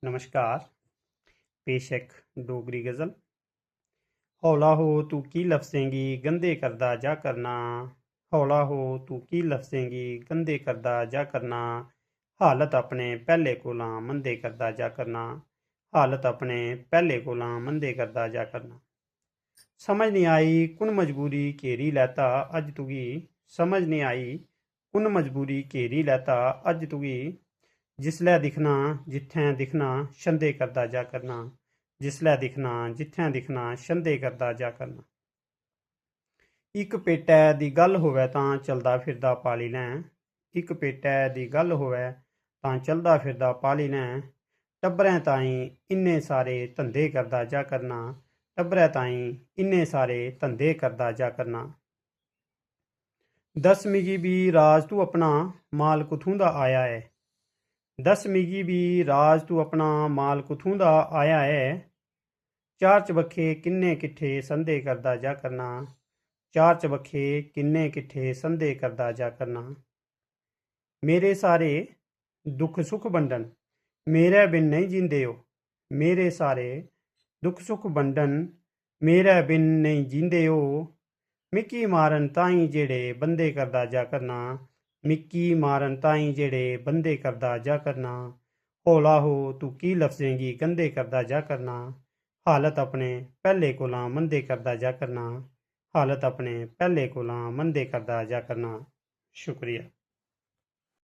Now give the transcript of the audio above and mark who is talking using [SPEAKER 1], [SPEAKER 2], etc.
[SPEAKER 1] नमस्कार। पेश एक डोगरी गज़ल। हौला हो तू की लफ्ज़ेंगी गंदे करदा जा करना। हौला हो तू की लफ्ज़ेंगी गंदे करदा जा करना। हालत अपने पैह्ले कोला मंदे करदा जा करना। हालत अपने पैह्ले कोला मंदे करदा जा करना। समझ नहीं आई कुन मजबूरी घेरी लैता अज तुगी। समझ नहीं आई कुन मजबूरी घेरी लैता अज तुगी। जिसलै दिक्खना जित्थें दिक्खना शंदे करदा जा करना। जिसलै दिक्खना जित्थें दिक्खना शंदे करदा जा करना। इक पेटै दी गल्ल होवै तां चलदा फिरदा पाली लैं। इक पेटै दी गल्ल होवै तां चलदा फिरदा पाली लैं। टब्बरें ताईं इन्ने सारे धंधे करदा जा करना। टब्बरै ताईं इन्ने सारे धंधे करदा जा करना। दस मिगी बी राज तू अपना माल कुत्थूं दा आया ऐ। दस मिगी बी राज तू अपना माल कुत्थूं दा आया ऐ। चार चबक्खे किन्ने किट्ठे संधे करदा जा करना। चार चबक्खे किन्ने किट्ठे संधे करदा जा करना। मेरे सारे दुख सुख बंडन मेरे बिन नहीं जींदे ओ। मेरे सारे दुख सुख बंडन मेरे बिन नहीं जींदे ओ। मिकी मारन ताईं जेड़े बंदे करदा जा करना। मिकी मारन ताईं जेड़े बंदे करदा जा करना। हौला हो तू की लफ्ज़ेंगी गंदे करदा जा करना। हालत अपने पैह्ले कोला मंदे करदा जा करना। हालत अपने पैह्ले कोला मंदे करदा जा करना। शुक्रिया।